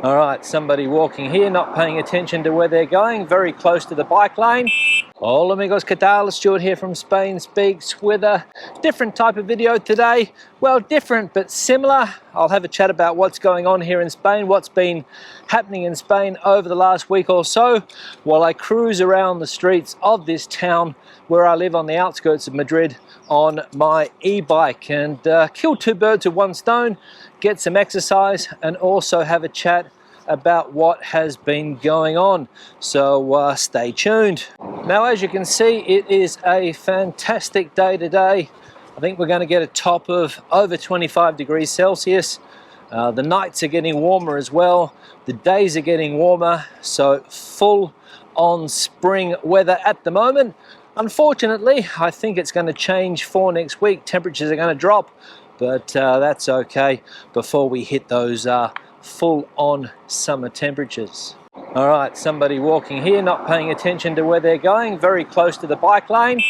All right, somebody walking here, not paying attention to where they're going, very close to the bike lane. Hola amigos, ¿qué tal? Stuart here from Spain Speaks with a different type of video today. Well, different but similar. I'll have a chat about what's going on here in Spain, what's been happening in Spain over the last week or so, while I cruise around the streets of this town where I live on the outskirts of Madrid on my e-bike, and kill two birds with one stone, get some exercise and also have a chat about what has been going on. So stay tuned. Now, as you can see, it is a fantastic day today. I think we're going to get a top of over 25 degrees Celsius. The nights are getting warmer as well. The days are getting warmer, so full on spring weather at the moment. Unfortunately, I think it's going to change for next week. Temperatures are going to drop, but that's okay before we hit those full-on summer temperatures. All right, somebody walking here, not paying attention to where they're going, very close to the bike lane.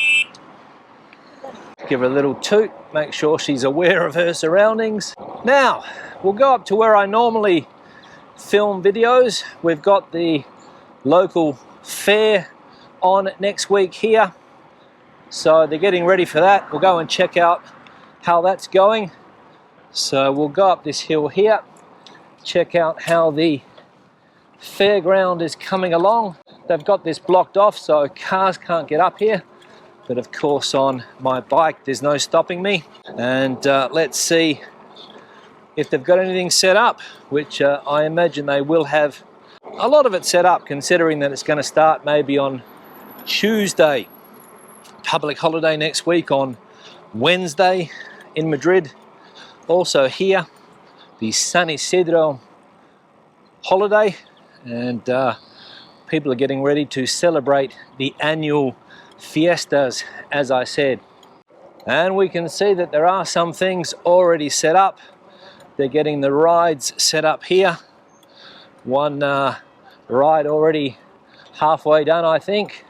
Give her a little toot, make sure she's aware of her surroundings. Now, we'll go up to where I normally film videos. We've got the local fair on next week here, so they're getting ready for that. We'll go and check out how that's going. So we'll go up this hill here, check out how the fairground is coming along. They've got this blocked off so cars can't get up here, but of course on my bike there's no stopping me. And let's see if they've got anything set up, which I imagine they will have a lot of it set up, considering that it's going to start maybe on Tuesday. Public holiday next week on Wednesday in Madrid. Also here, the San Isidro holiday, and people are getting ready to celebrate the annual fiestas, as I said. And we can see that there are some things already set up. They're getting the rides set up here. One ride already halfway done, I think.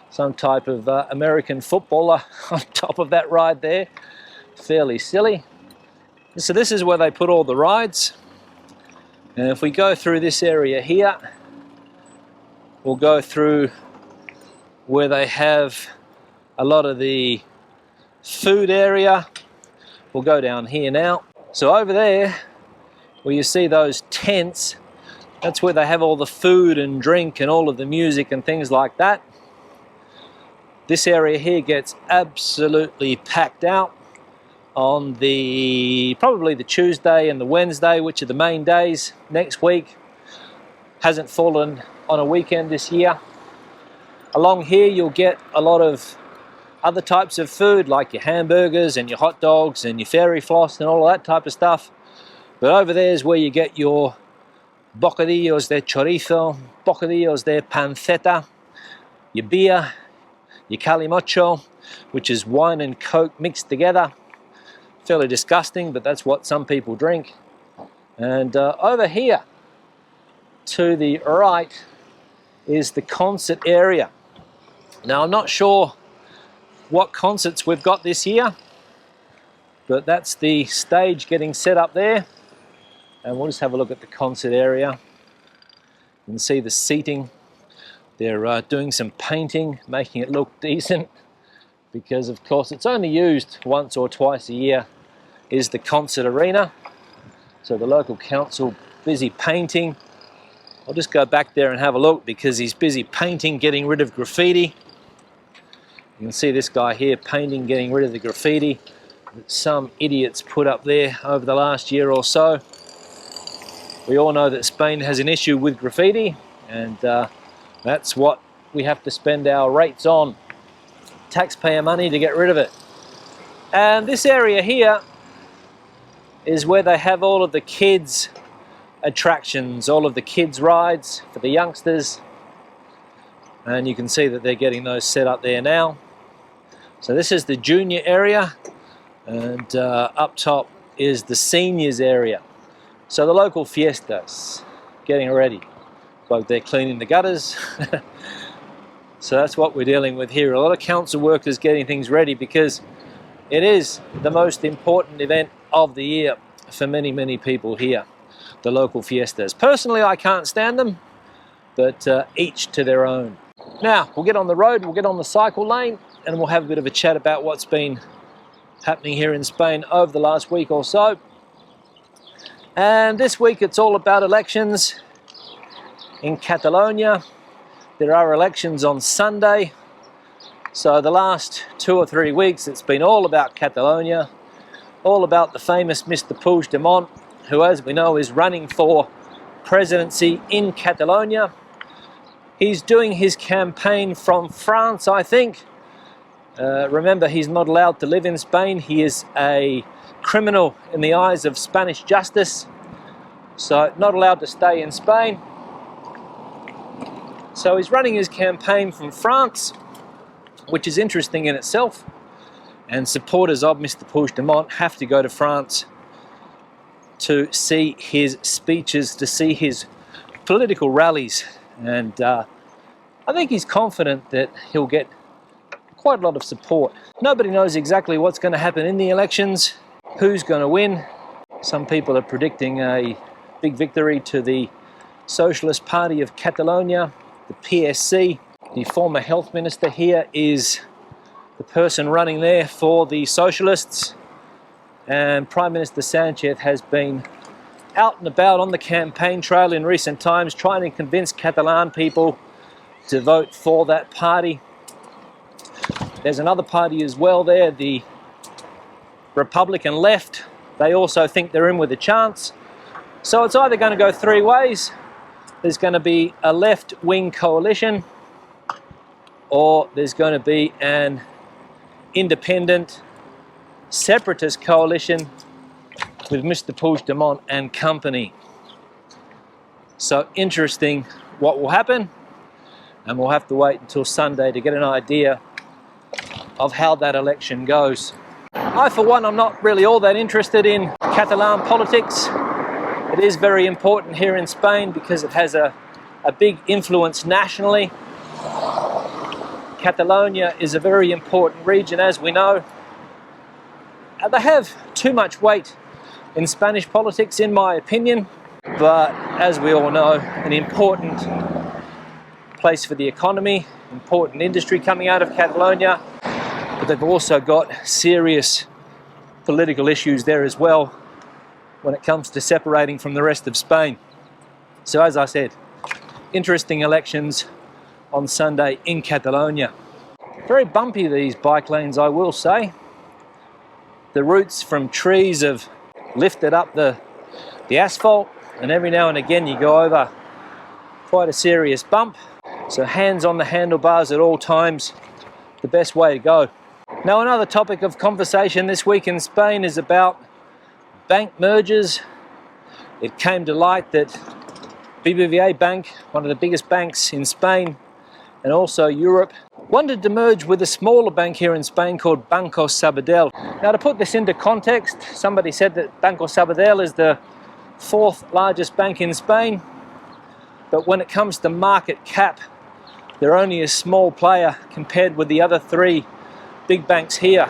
Some type of American footballer on top of that ride there. Fairly silly. So this is where they put all the rides. And if we go through this area here, we'll go through where they have a lot of the food area. We'll go down here now. So over there, where you see those tents, that's where they have all the food and drink and all of the music and things like that. This area here gets absolutely packed out on probably the Tuesday and the Wednesday, which are the main days next week. Hasn't fallen on a weekend this year. Along here you'll get a lot of other types of food, like your hamburgers and your hot dogs and your fairy floss and all of that type of stuff. But over there is where you get your bocadillos de chorizo, bocadillos de panceta, your beer, your calimocho, which is wine and coke mixed together. Fairly disgusting, but that's what some people drink. And over here to the right is the concert area. Now, I'm not sure what concerts we've got this year, but that's the stage getting set up there. And we'll just have a look at the concert area. You can see the seating. They're doing some painting, making it look decent, because of course it's only used once or twice a year, is the concert arena. So the local council busy painting. I'll just go back there and have a look, because he's busy painting, getting rid of graffiti. You can see this guy here painting, getting rid of the graffiti that some idiots put up there over the last year or so. We all know that Spain has an issue with graffiti, and that's what we have to spend our rates on. Taxpayer money to get rid of it. And this area here is where they have all of the kids attractions, all of the kids rides for the youngsters. And you can see that they're getting those set up there now. So this is the junior area, and up top is the seniors area. So the local fiestas, getting ready. Like they're cleaning the gutters. So that's what we're dealing with here. A lot of council workers getting things ready, because it is the most important event of the year for many, many people here. the local fiestas. Personally, I can't stand them, but each to their own. Now, we'll get on the road, we'll get on the cycle lane, and we'll have a bit of a chat about what's been happening here in Spain over the last week or so. And this week it's all about elections in Catalonia. There are elections on Sunday. So the last 2 or 3 weeks it's been all about Catalonia, all about the famous Mr. Puigdemont, who, as we know, is running for presidency in Catalonia. He's doing his campaign from France, I think. Remember, he's not allowed to live in Spain. He is a criminal in the eyes of Spanish justice, so not allowed to stay in Spain. So he's running his campaign from France, which is interesting in itself, and supporters of Mr. Puigdemont have to go to France to see his speeches, to see his political rallies, and I think he's confident that he'll get quite a lot of support. Nobody knows exactly what's going to happen in the elections, who's going to win. Some people are predicting a big victory to the Socialist Party of Catalonia, the PSC. The former health minister here is the person running there for the socialists, and Prime Minister Sanchez has been out and about on the campaign trail in recent times trying to convince Catalan people to vote for that party. There's another party as well there, the Republican left. They also think they're in with a chance. So it's either going to go 3 ways. There's going to be a left-wing coalition, or there's going to be an independent separatist coalition with Mr. Puigdemont and company. So interesting what will happen, and we'll have to wait until Sunday to get an idea of how that election goes. I, for one, I'm not really all that interested in Catalan politics. It is very important here in Spain because it has a big influence nationally. Catalonia is a very important region, as we know. They have too much weight in Spanish politics, in my opinion, but as we all know, an important place for the economy, important industry coming out of Catalonia, but they've also got serious political issues there as well when it comes to separating from the rest of Spain. So as I said, interesting elections on Sunday in Catalonia. Very bumpy, these bike lanes, I will say. The roots from trees have lifted up the asphalt, and every now and again you go over quite a serious bump. So hands on the handlebars at all times, the best way to go. Now, another topic of conversation this week in Spain is about bank mergers. It came to light that BBVA Bank, one of the biggest banks in Spain and also Europe, wanted to merge with a smaller bank here in Spain called Banco Sabadell. Now, to put this into context, somebody said that Banco Sabadell is the 4th largest bank in Spain, but when it comes to market cap, they're only a small player compared with the other 3 big banks here.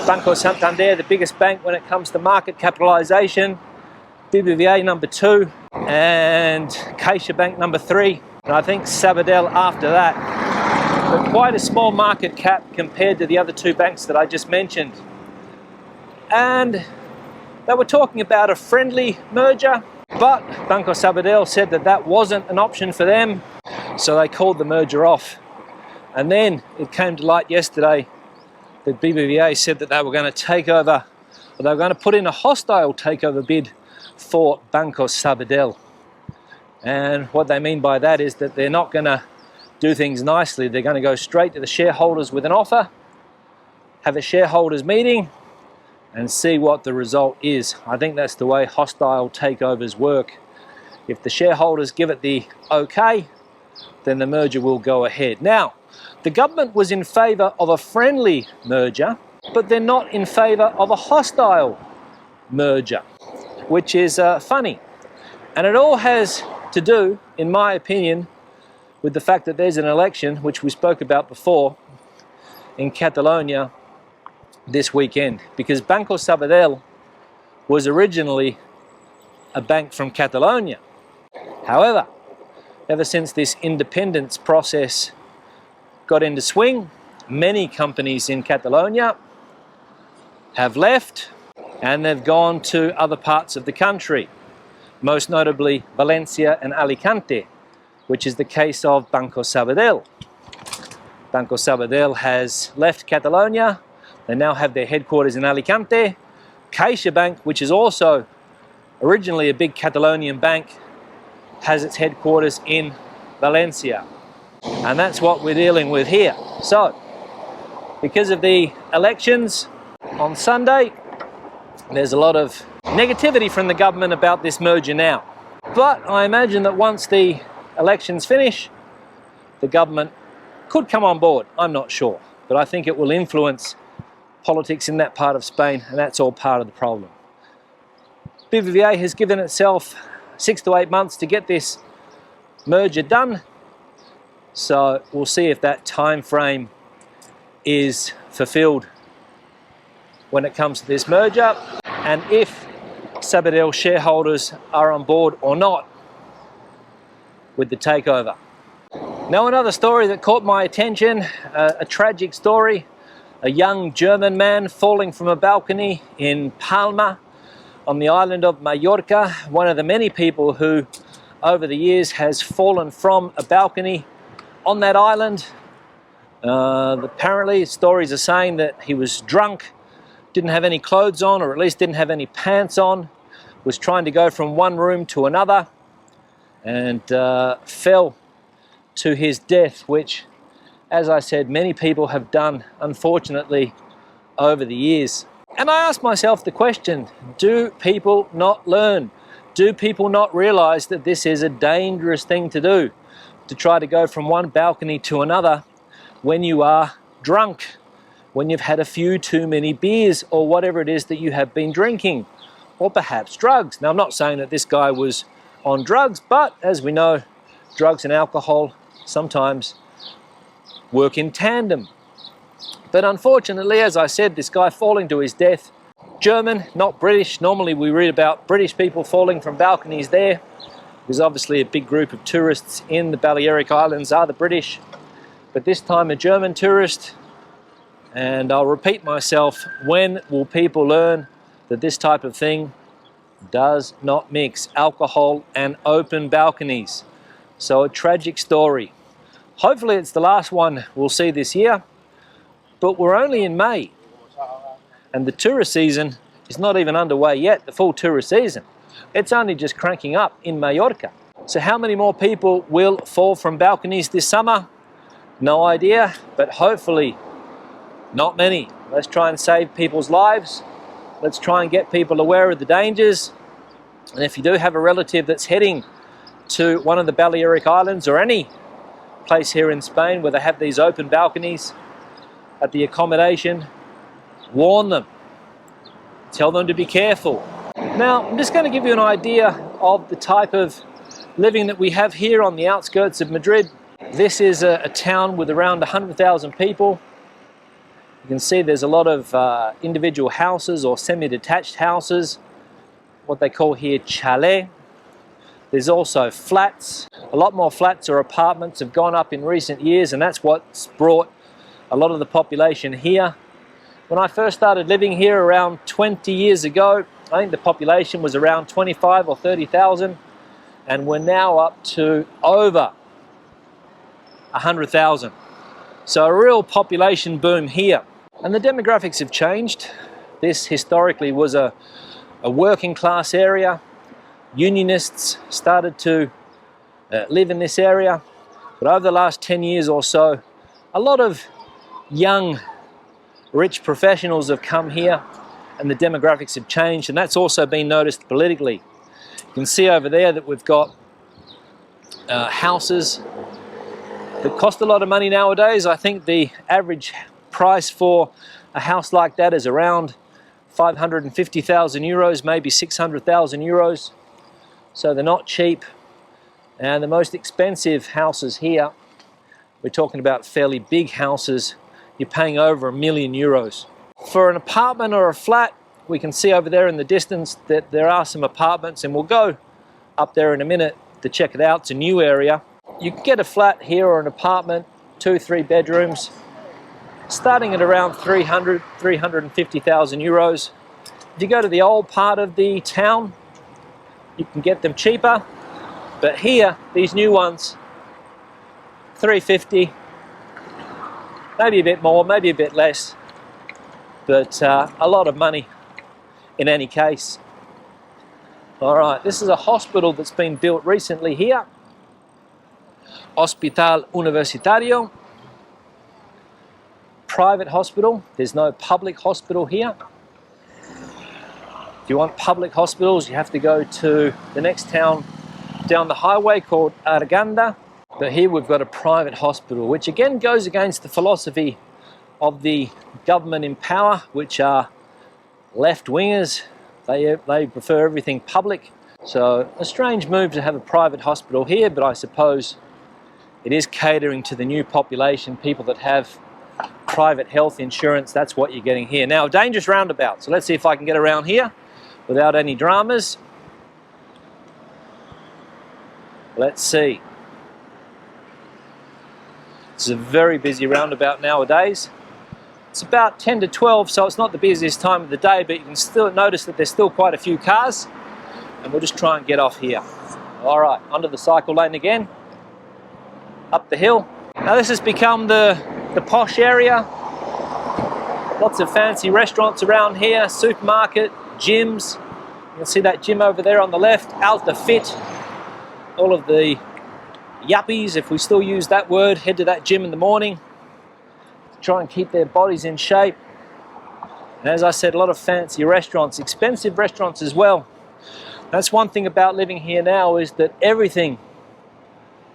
Banco Santander, the biggest bank when it comes to market capitalization, BBVA number 2, and CaixaBank number 3, and I think Sabadell after that. But quite a small market cap compared to the other 2 banks that I just mentioned. And they were talking about a friendly merger, but Banco Sabadell said that that wasn't an option for them, so they called the merger off. And then it came to light yesterday that BBVA said that they were going to take over, or they were going to put in a hostile takeover bid for Banco Sabadell. And what they mean by that is that they're not going to do things nicely. They're going to go straight to the shareholders with an offer, have a shareholders meeting, and see what the result is. I think that's the way hostile takeovers work. If the shareholders give it the okay, then the merger will go ahead. Now, the government was in favour of a friendly merger, but they're not in favour of a hostile merger, which is funny. And it all has to do, in my opinion, with the fact that there's an election, which we spoke about before, in Catalonia this weekend, because Banco Sabadell was originally a bank from Catalonia. However, ever since this independence process got into swing, many companies in Catalonia have left and they've gone to other parts of the country, most notably Valencia and Alicante, which is the case of Banco Sabadell. Banco Sabadell has left Catalonia. They now have their headquarters in Alicante. CaixaBank, which is also originally a big Catalonian bank, has its headquarters in Valencia. And that's what we're dealing with here. So, because of the elections on Sunday, there's a lot of negativity from the government about this merger now. But I imagine that once the elections finish, the government could come on board. I'm not sure, but I think it will influence politics in that part of Spain, and that's all part of the problem. BBVA has given itself 6 to 8 months to get this merger done, so we'll see if that time frame is fulfilled when it comes to this merger, and if Sabadell shareholders are on board or not with the takeover. Now, another story that caught my attention, a tragic story, a young German man falling from a balcony in Palma on the island of Mallorca, one of the many people who over the years has fallen from a balcony on that island. Apparently stories are saying that he was drunk, didn't have any clothes on, or at least didn't have any pants on, was trying to go from one room to another, and fell to his death, which, as I said, many people have done, unfortunately, over the years. And I ask myself the question, do people not learn? Do people not realize that this is a dangerous thing to do, to try to go from one balcony to another when you are drunk, when you've had a few too many beers, or whatever it is that you have been drinking, or perhaps drugs? Now, I'm not saying that this guy was on drugs, but as we know, drugs and alcohol sometimes work in tandem. But unfortunately, as I said, this guy falling to his death, German, not British. Normally we read about British people falling from balconies there. There's obviously a big group of tourists in the Balearic Islands are the British, but this time a German tourist. And I'll repeat myself, when will people learn that this type of thing does not mix, alcohol and open balconies? So a tragic story. Hopefully it's the last one we'll see this year, but we're only in May and the tourist season is not even underway yet, the full tourist season. It's only just cranking up in Mallorca. So how many more people will fall from balconies this summer? No idea, but hopefully not many. Let's try and save people's lives. Let's try and get people aware of the dangers. And if you do have a relative that's heading to one of the Balearic Islands or any place here in Spain where they have these open balconies at the accommodation, warn them. Tell them to be careful. Now, I'm just going to give you an idea of the type of living that we have here on the outskirts of Madrid. This is a town with around 100,000 people. You can see there's a lot of individual houses or semi-detached houses, what they call here chalet. There's also flats. A lot more flats or apartments have gone up in recent years, and that's what's brought a lot of the population here. When I first started living here around 20 years ago, I think the population was around 25 or 30,000, and we're now up to over 100,000. So a real population boom here. And the demographics have changed. This historically was a working class area. Unionists started to live in this area. But over the last 10 years or so, a lot of young, rich professionals have come here and the demographics have changed, and that's also been noticed politically. You can see over there that we've got houses that cost a lot of money nowadays. I think the average price for a house like that is around 550,000 euros, maybe 600,000 euros. So they're not cheap. And the most expensive houses here, we're talking about fairly big houses, you're paying over €1 million. For an apartment or a flat, we can see over there in the distance that there are some apartments, and we'll go up there in a minute to check it out. It's a new area. You can get a flat here or an apartment, 2-3 bedrooms, starting at around 350,000 euros. If you go to the old part of the town, you can get them cheaper. But here, these new ones, 350, maybe a bit more, maybe a bit less, but a lot of money in any case. All right, this is a hospital that's been built recently here. Hospital Universitario. Private hospital. There's no public hospital here. If you want public hospitals, you have to go to the next town down the highway called Arganda. But here we've got a private hospital, which again goes against the philosophy of the government in power, which are left-wingers. They prefer everything public. So a strange move to have a private hospital here, but I suppose it is catering to the new population, people that have private health insurance. That's what you're getting here. Now, a dangerous roundabout. So let's see if I can get around here without any dramas. Let's see. It's a very busy roundabout nowadays. It's about 10 to 12, so it's not the busiest time of the day, but you can still notice that there's still quite a few cars, and we'll just try and get off here. All right, onto the cycle lane again, up the hill. Now this has become the posh area. Lots of fancy restaurants around here, supermarket, gyms. You can see that gym over there on the left, Alta Fit. All of the yuppies, if we still use that word, head to that gym in the morning to try and keep their bodies in shape. And as I said, a lot of fancy restaurants, expensive restaurants as well. That's one thing about living here now, is that everything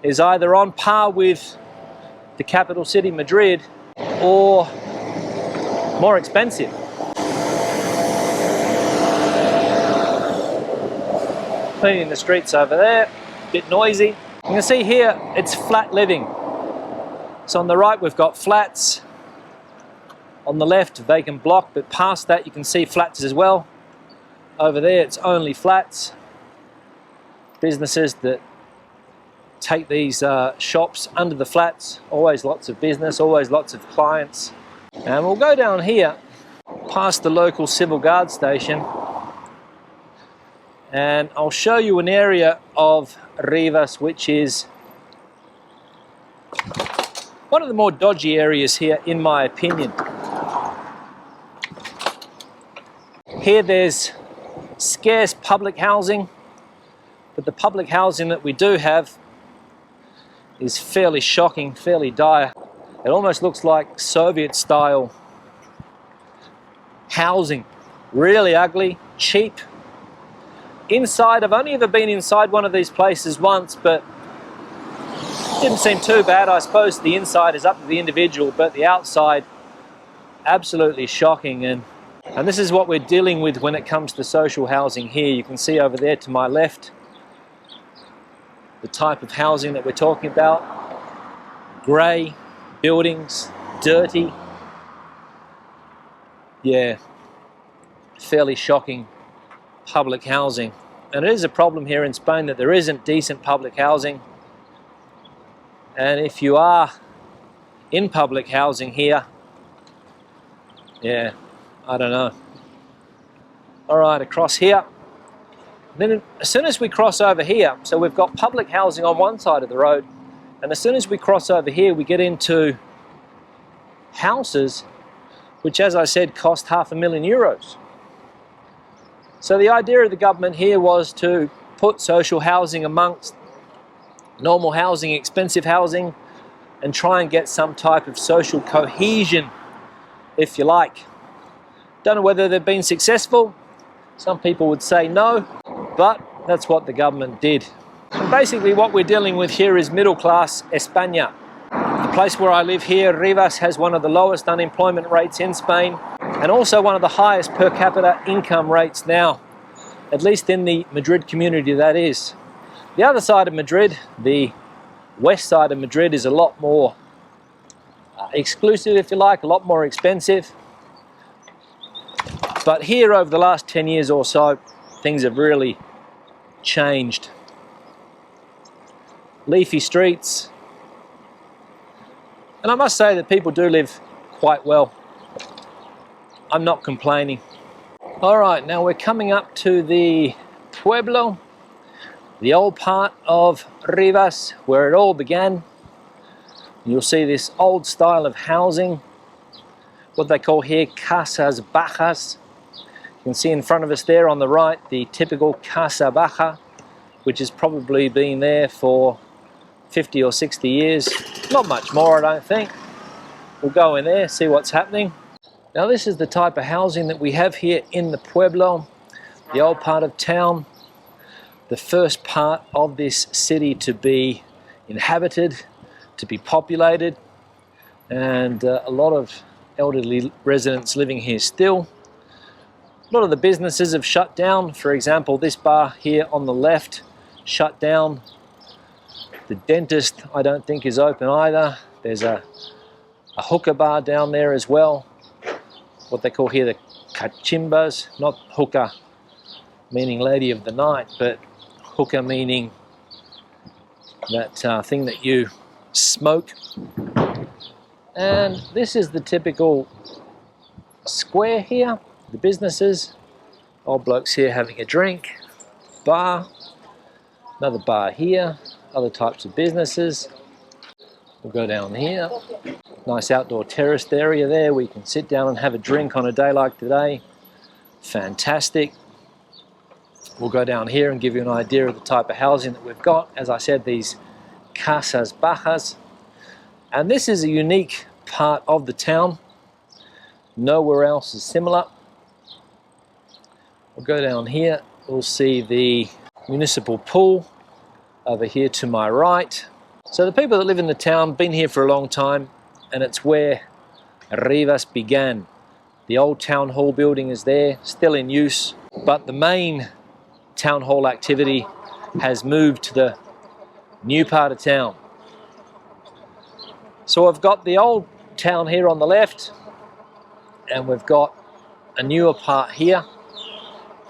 is either on par with the capital city, Madrid, or more expensive. Cleaning the streets over there, a bit noisy. You can see here, it's flat living. So on the right, we've got flats. On the left, vacant block, but past that, you can see flats as well. Over there, it's only flats. Businesses that take these shops under the flats. Always lots of business, always lots of clients. And we'll go down here, past the local civil guard station, and I'll show you an area of Rivas which is one of the more dodgy areas here, in my opinion. Here there's scarce public housing, but the public housing that we do have is fairly shocking, fairly dire. It almost looks like Soviet-style housing. Really ugly, cheap. Inside, I've only ever been inside one of these places once, but it didn't seem too bad. I suppose the inside is up to the individual, but the outside, absolutely shocking. And this is what we're dealing with when it comes to social housing here. You can see over there to my left the type of housing that we're talking about. Grey buildings, dirty. Yeah, fairly shocking public housing. And it is a problem here in Spain that there isn't decent public housing. And if you are in public housing here, yeah, I don't know. All right, across here. Then as soon as we cross over here, so we've got public housing on one side of the road, and as soon as we cross over here, we get into houses, which, as I said, cost €500,000. So the idea of the government here was to put social housing amongst normal housing, expensive housing, and try and get some type of social cohesion, if you like. Don't know whether they've been successful. Some people would say no, but that's what the government did. And basically what we're dealing with here is middle class España. The place where I live here, Rivas, has one of the lowest unemployment rates in Spain, and also one of the highest per capita income rates now, at least in the Madrid community, that is. The other side of Madrid, the west side of Madrid, is a lot more exclusive, if you like, a lot more expensive. But here over the last 10 years or so, things have really changed. Leafy streets. And I must say that people do live quite well. I'm not complaining. All right, now we're coming up to the Pueblo, the old part of Rivas, where it all began. You'll see this old style of housing, what they call here casas bajas. You can see in front of us there on the right, the typical casa baja, which has probably been there for 50 or 60 years. Not much more, I don't think. We'll go in there, see what's happening. Now this is the type of housing that we have here in the Pueblo, the old part of town, the first part of this city to be inhabited, to be populated, and a lot of elderly residents living here still. A lot of the businesses have shut down. For example, this bar here on the left shut down. The dentist I don't think is open either. There's a hookah bar down there as well. What they call here the cachimbas, not hookah meaning lady of the night, but hookah meaning that thing that you smoke. And this is the typical square here, the businesses, old blokes here having a drink, bar, another bar here, other types of businesses. We'll go down here, nice outdoor terraced area there where you can sit down and have a drink on a day like today. Fantastic. We'll go down here and give you an idea of the type of housing that we've got. As I said, these casas bajas. And this is a unique part of the town. Nowhere else is similar. We'll go down here. We'll see the municipal pool over here to my right. So the people that live in the town been here for a long time, and it's where Rivas began. The old town hall building is there, still in use, but the main town hall activity has moved to the new part of town. So I've got the old town here on the left, and we've got a newer part here.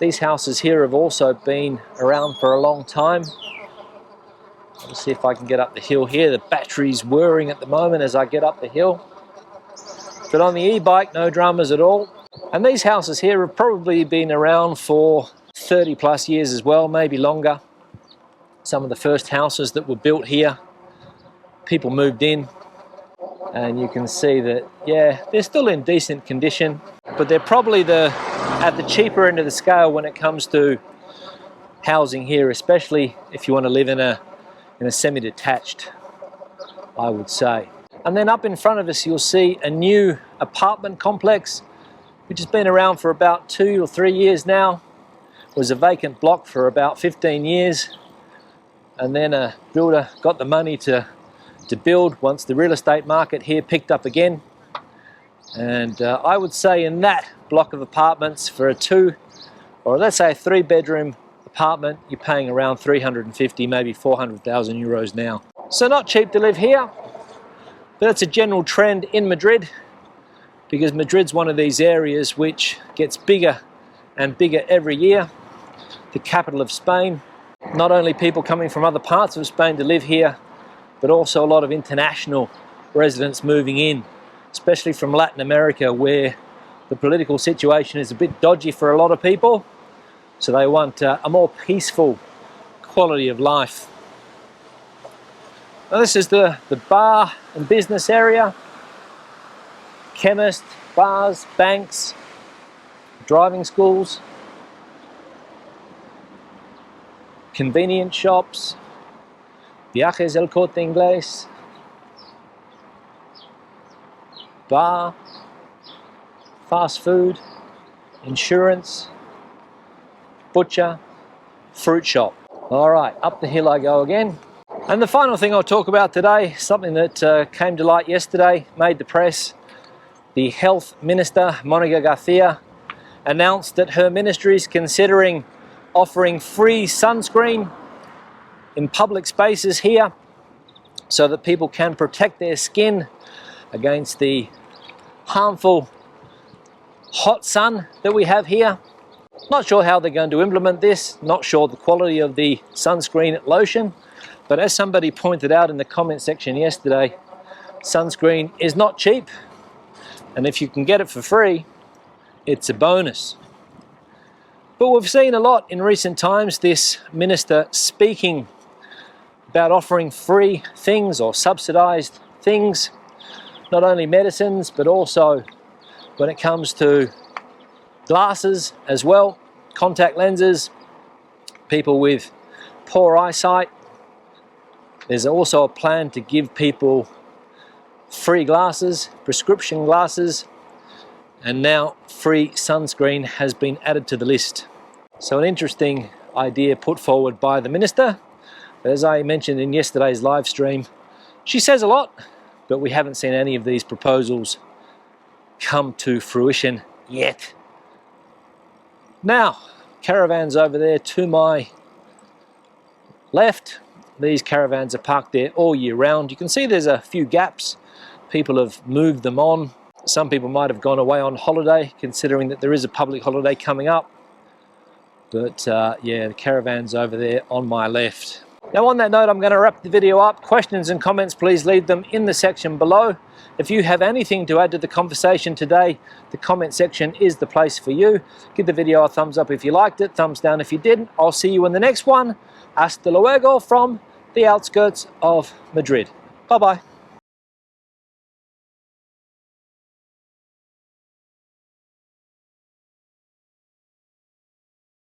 These houses here have also been around for a long time. Let's see if I can get up the hill here. The battery's whirring at the moment as I get up the hill. But on the e-bike, no dramas at all. And these houses here have probably been around for 30 plus years as well, maybe longer. Some of the first houses that were built here, people moved in, and you can see that, yeah, they're still in decent condition, but they're probably at the cheaper end of the scale when it comes to housing here, especially if you want to live in a semi-detached, I would say. And then up in front of us, you'll see a new apartment complex, which has been around for about 2 or 3 years now. It was a vacant block for about 15 years. And then a builder got the money to build once the real estate market here picked up again. And I would say in that block of apartments for a 2, or let's say a 3-bedroom apartment, you're paying around 350, maybe 400,000 euros now. So not cheap to live here, but it's a general trend in Madrid, because Madrid's one of these areas which gets bigger and bigger every year. The capital of Spain. Not only people coming from other parts of Spain to live here, but also a lot of international residents moving in, especially from Latin America, where the political situation is a bit dodgy for a lot of people. So they want a more peaceful quality of life. Now this is the bar and business area. Chemist, bars, banks, driving schools, convenience shops, Viajes El Corte Inglés, bar, fast food, insurance, butcher, fruit shop. All right, up the hill I go again. And the final thing I'll talk about today, something that came to light yesterday, made the press. The Health Minister, Monica Garcia, announced that her ministry is considering offering free sunscreen in public spaces here so that people can protect their skin against the harmful hot sun that we have here. Not sure how they're going to implement this, not sure the quality of the sunscreen lotion, but as somebody pointed out in the comment section yesterday, sunscreen is not cheap, and if you can get it for free, it's a bonus. But we've seen a lot in recent times, this minister speaking about offering free things or subsidized things, not only medicines, but also when it comes to glasses as well, contact lenses, people with poor eyesight. There's also a plan to give people free glasses, prescription glasses, and now free sunscreen has been added to the list. So an interesting idea put forward by the minister. But as I mentioned in yesterday's live stream, she says a lot, but we haven't seen any of these proposals come to fruition yet. Now, caravans over there to my left. These caravans are parked there all year round. You can see there's a few gaps. People have moved them on. Some people might have gone away on holiday, considering that there is a public holiday coming up. But yeah, the caravans over there on my left. Now on that note, I'm going to wrap the video up. Questions and comments, please leave them in the section below. If you have anything to add to the conversation today, the comment section is the place for you. Give the video a thumbs up if you liked it, thumbs down if you didn't. I'll see you in the next one. Hasta luego from the outskirts of Madrid. Bye-bye.